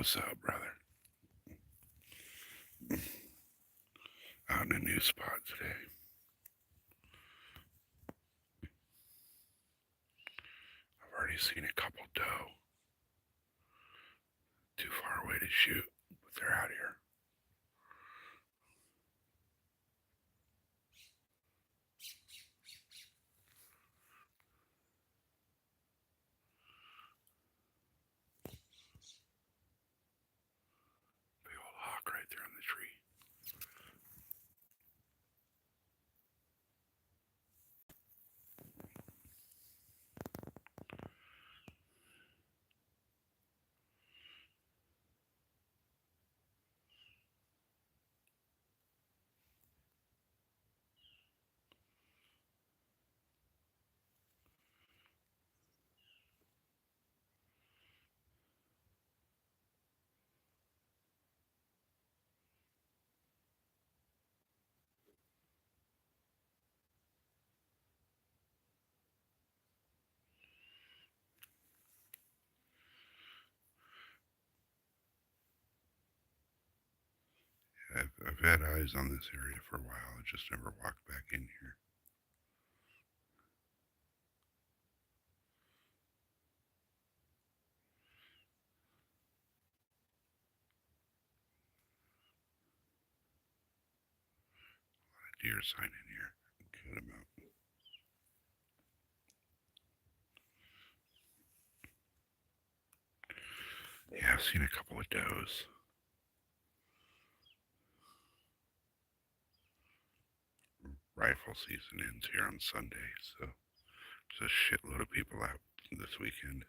What's up, brother? Out in a new spot today. I've already seen a couple doe. Too far away to shoot, but they're out here. Big old hawk right there on the tree. I've had eyes on this area for a while. I just never walked back in here. A lot of deer sign in here. Good amount. Yeah, I've seen a couple of does. Rifle season ends here on Sunday, so there's a shitload of people out this weekend.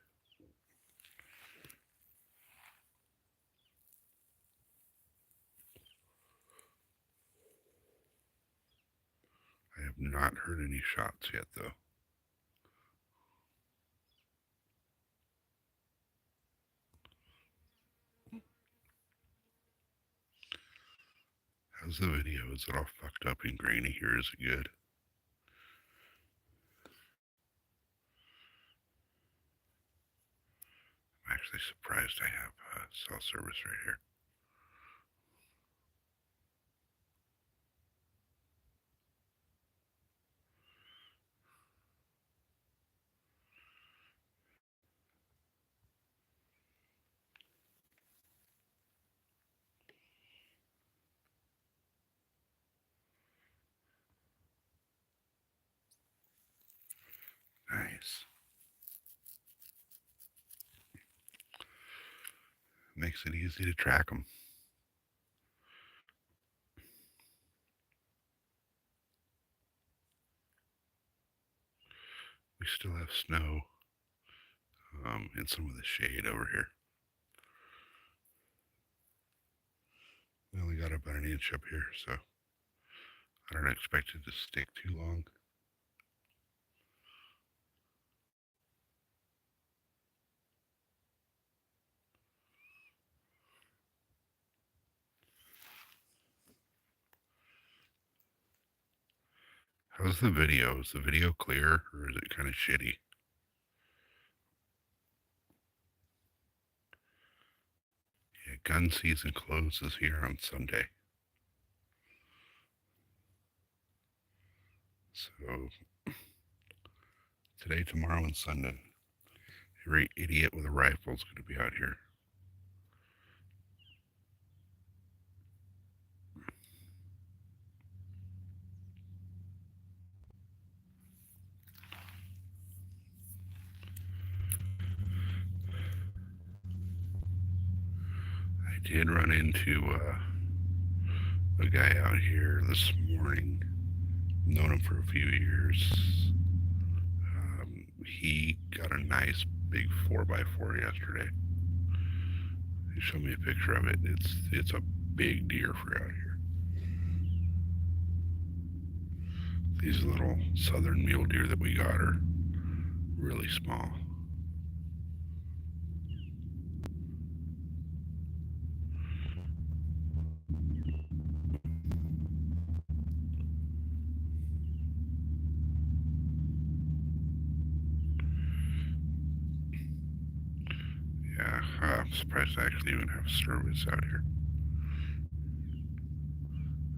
I have not heard any shots yet, though. How's the video? Is it all fucked up and grainy here? Is it good? I'm actually surprised I have cell service right here. Nice. Makes it easy to track them. We still have snow and some of the shade over here. We only got about an inch up here, so I don't expect it to stick too long. How's the video? Is the video clear or is it kind of shitty? Yeah, gun season closes here on Sunday. So today, tomorrow, and Sunday, every idiot with a rifle is going to be out here. I did run into a guy out here this morning. Known him for a few years. He got a nice big 4x4 yesterday. He showed me a picture of it. It's a big deer for out here. These little southern mule deer that we got are really small. Yeah, I'm surprised I actually even have service out here.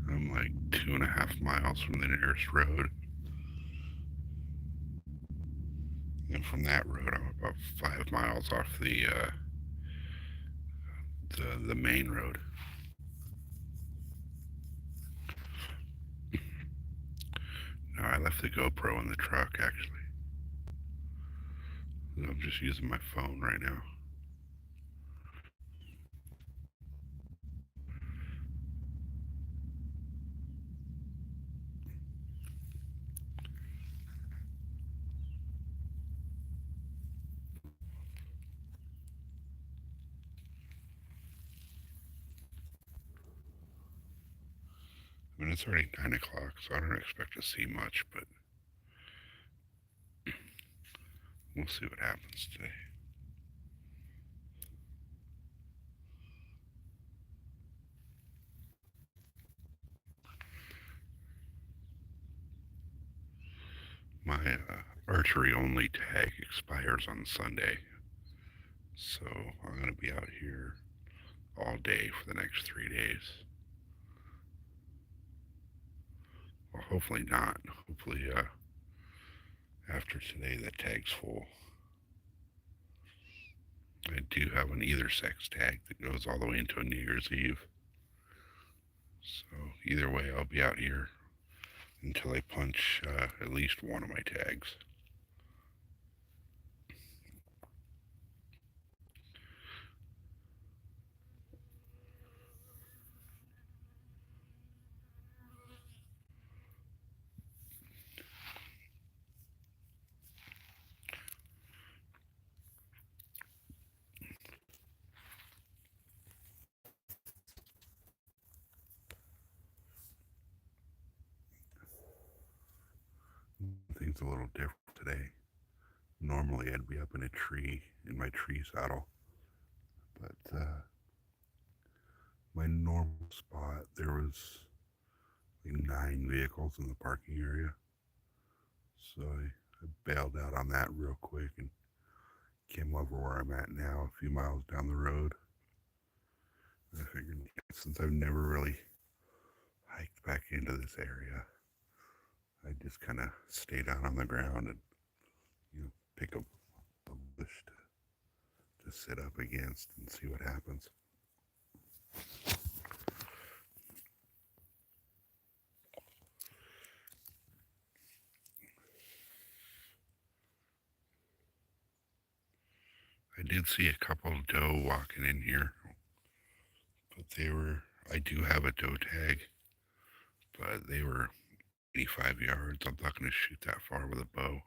I'm like 2.5 miles from the nearest road. And from that road, I'm about 5 miles off the main road. No, I left the GoPro in the truck actually. I'm just using my phone right now. I mean, it's already 9 o'clock, so I don't expect to see much, but we'll see what happens today. My archery only tag expires on Sunday, so I'm going to be out here all day for the next 3 days. Well, hopefully not. Hopefully, after today, that tag's full. I do have an either sex tag that goes all the way into a New Year's Eve. So either way, I'll be out here until I punch at least one of my tags. Things a little different today. Normally, I'd be up in a tree in my tree saddle, but my normal spot there was like 9 vehicles in the parking area, so I bailed out on that real quick and came over where I'm at now, a few miles down the road. I figured since I've never really hiked back into this area, I just kind of stay down on the ground and pick up a bush to sit up against and see what happens. I did see a couple of doe walking in here, but I do have a doe tag, but they were 85 yards. I'm not going to shoot that far with a bow.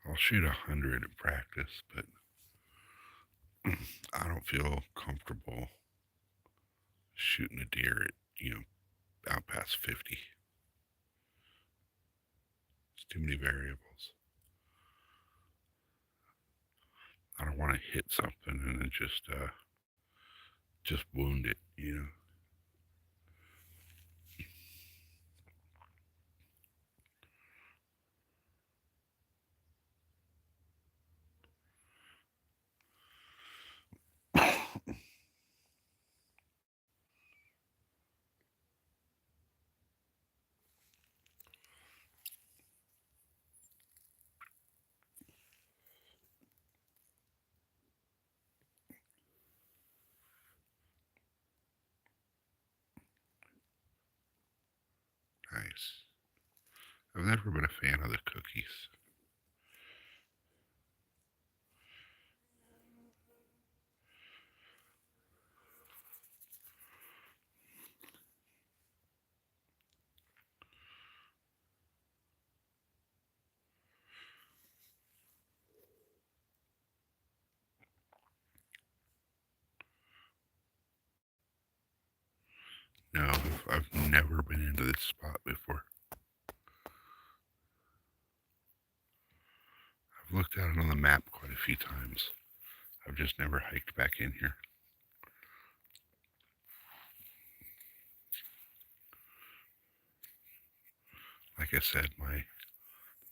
I'll shoot 100 in practice, but I don't feel comfortable shooting a deer at, out past 50. It's too many variables. I don't want to hit something and then just wound it. Nice. I've never been a fan of the cookies. No, I've never been into this spot before. I've looked at it on the map quite a few times. I've just never hiked back in here. like I said,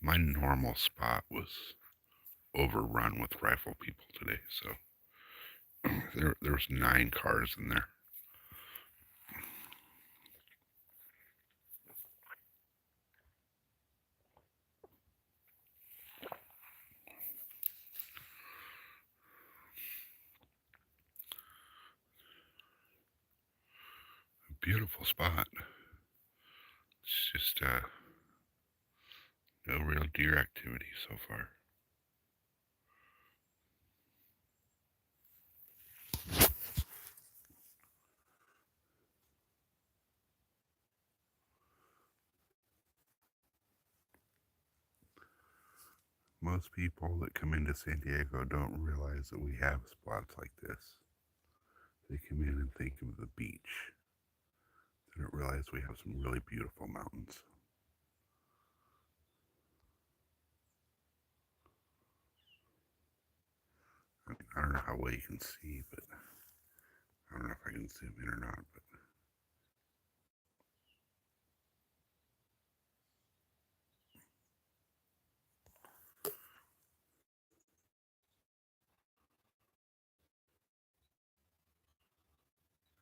my normal spot was overrun with rifle people today. So there was 9 cars in there. A beautiful spot. It's just no real deer activity so far. Most people that come into San Diego don't realize that we have spots like this. They come in and think of the beach. They don't realize we have some really beautiful mountains. I don't know how well you can see, but I don't know if I can zoom in or not, but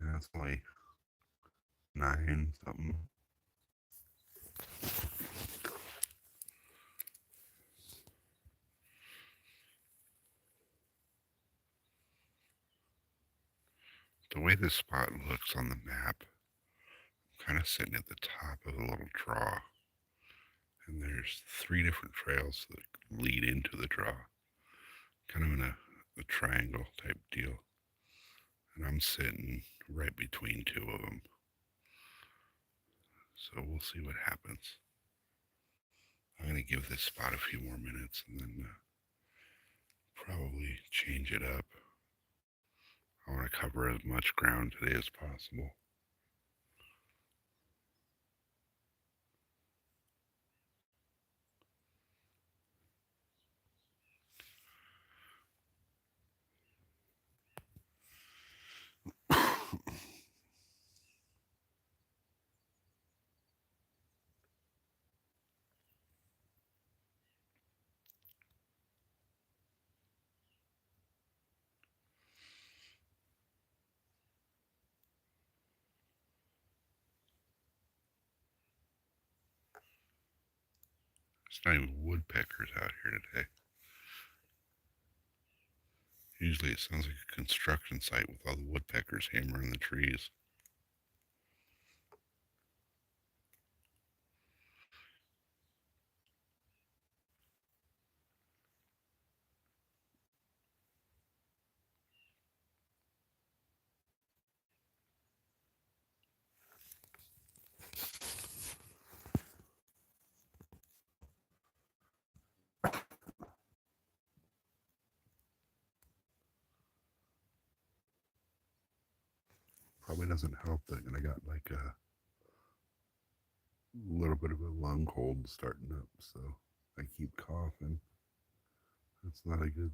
yeah, it's only 9 something. The way this spot looks on the map, I'm kind of sitting at the top of a little draw, and there's 3 different trails that lead into the draw, kind of in a triangle type deal. And I'm sitting right between 2 of them. So we'll see what happens. I'm going to give this spot a few more minutes and then probably change it up. I want to cover as much ground today as possible. There's not even woodpeckers out here today. Usually it sounds like a construction site with all the woodpeckers hammering the trees. Probably doesn't help that I got like a little bit of a lung cold starting up, so I keep coughing. That's not a good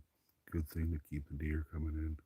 thing to keep the deer coming in.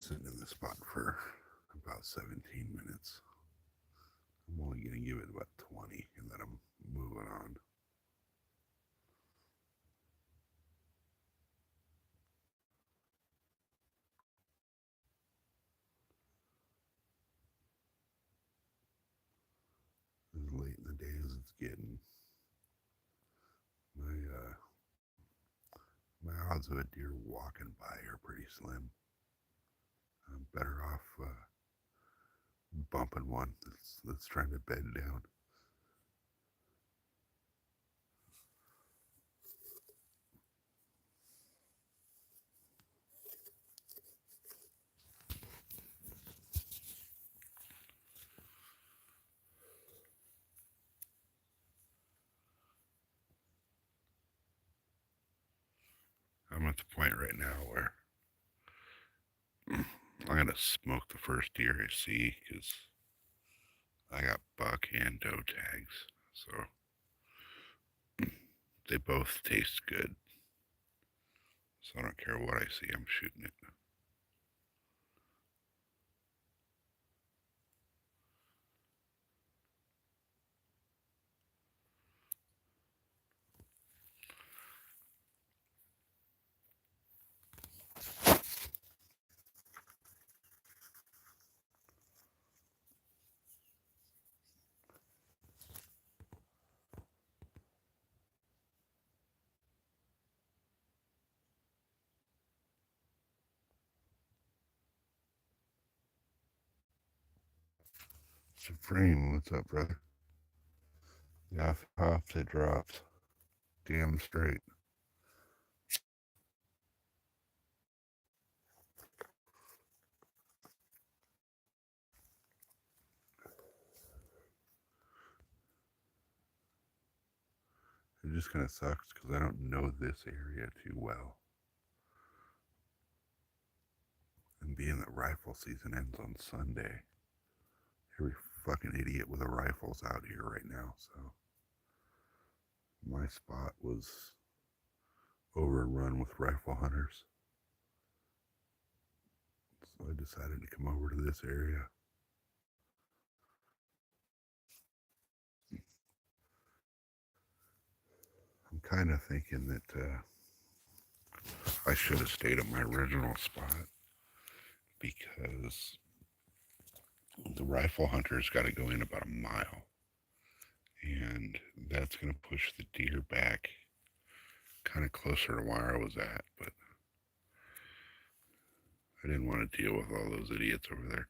sitting in the spot for about 17 minutes. I'm only going to give it about 20 and then I'm moving on. As late in the day as it's getting, my my odds of a deer walking by are pretty slim. I'm better off bumping one that's trying to bed down. I'm at the point right now where I'm gonna smoke the first deer I see because I got buck and doe tags, so they both taste good. So I don't care what I see, I'm shooting it. Supreme, what's up, brother? Yeah, hopped, it dropped. Damn straight. It just kind of sucks because I don't know this area too well. And being that rifle season ends on Sunday, every fucking idiot with a rifle's out here right now, so my spot was overrun with rifle hunters. So I decided to come over to this area. I'm kind of thinking that I should have stayed at my original spot because the rifle hunters got to go in about a mile. And that's going to push the deer back kind of closer to where I was at. But I didn't want to deal with all those idiots over there.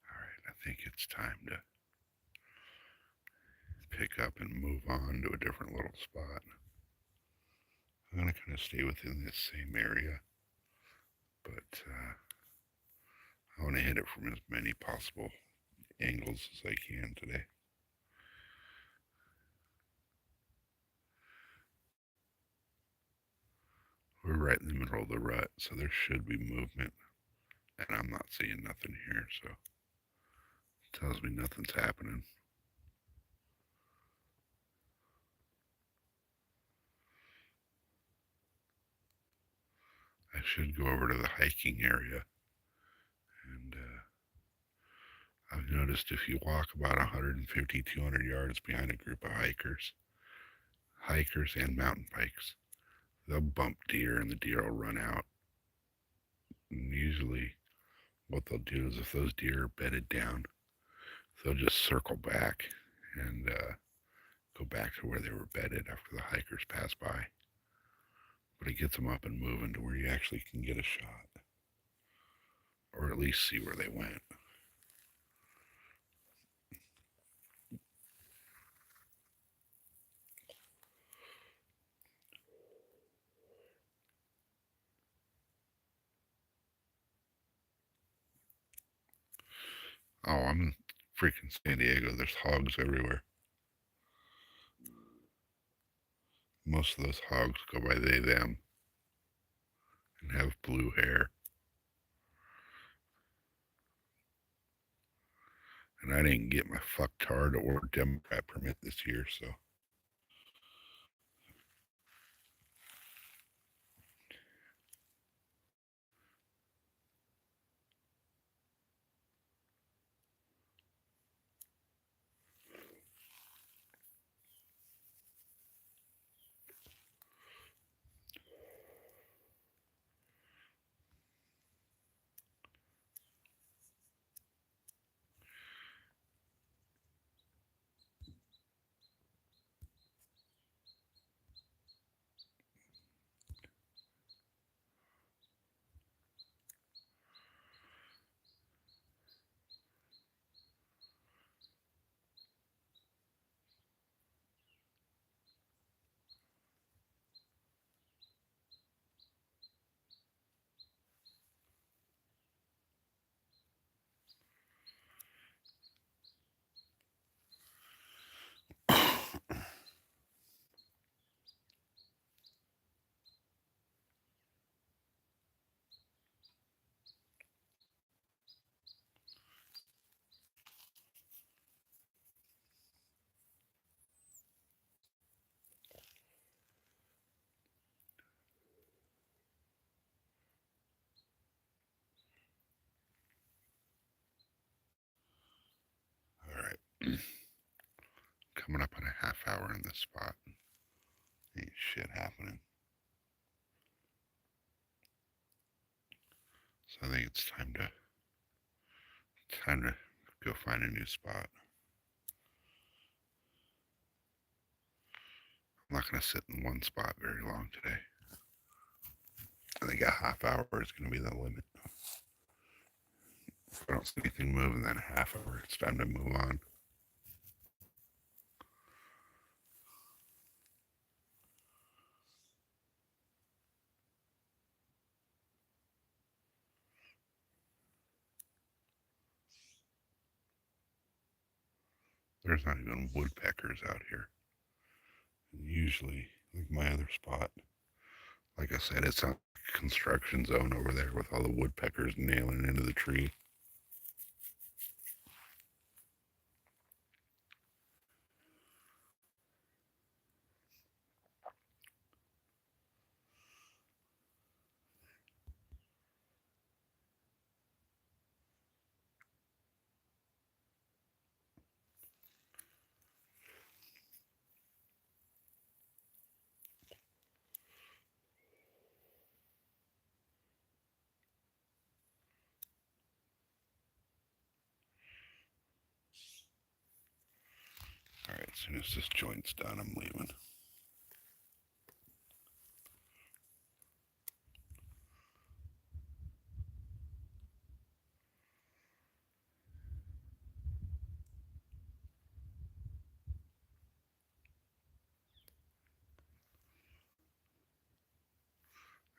All right, I think it's time to pick up and move on to a different little spot. I'm going to kind of stay within this same area, but I want to hit it from as many possible angles as I can today. We're right in the middle of the rut, so there should be movement, and I'm not seeing nothing here, so it tells me nothing's happening. I should go over to the hiking area, and I've noticed if you walk about 150, 200 yards behind a group of hikers and mountain bikes, they'll bump deer and the deer will run out. And usually what they'll do is if those deer are bedded down, they'll just circle back and go back to where they were bedded after the hikers pass by. But it gets them up and moving to where you actually can get a shot, or at least see where they went. Oh, I'm in freaking San Diego. There's hogs everywhere. Most of those hogs go by they, them, and have blue hair. And I didn't get my fucktard or Democrat permit this year, so. All right. Coming up on a half hour in this spot. Ain't shit happening. So I think it's time to go find a new spot. I'm not gonna sit in one spot very long today. I think a half hour is gonna be the limit. If I don't see anything moving, then a half hour, it's time to move on. There's not even woodpeckers out here. And usually, like my other spot, like I said, it's a construction zone over there with all the woodpeckers nailing into the tree. All right, as soon as this joint's done, I'm leaving.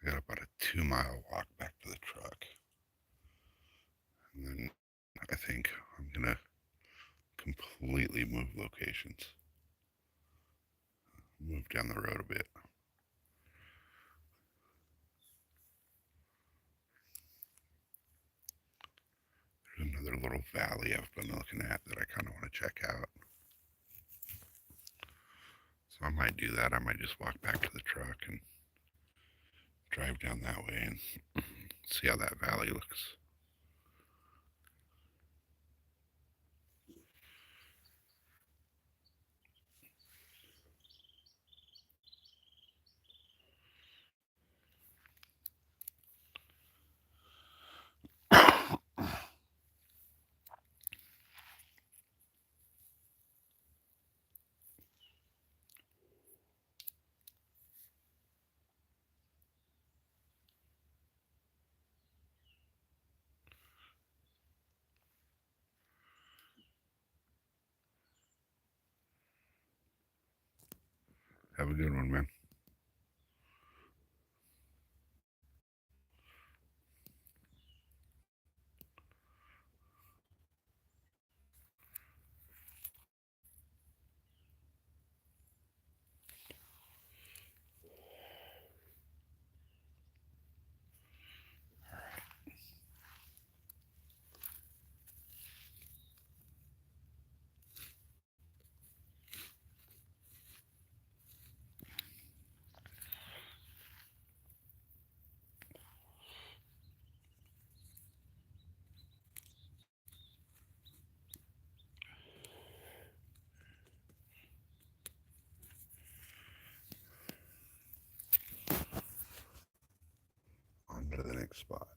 I got about a 2 mile walk back to the truck. And then I think I'm going to completely move locations. Move down the road a bit. There's another little valley I've been looking at that I kind of want to check out. So I might do that. I might just walk back to the truck and drive down that way and see how that valley looks. Have a good one, man. On to the next spot.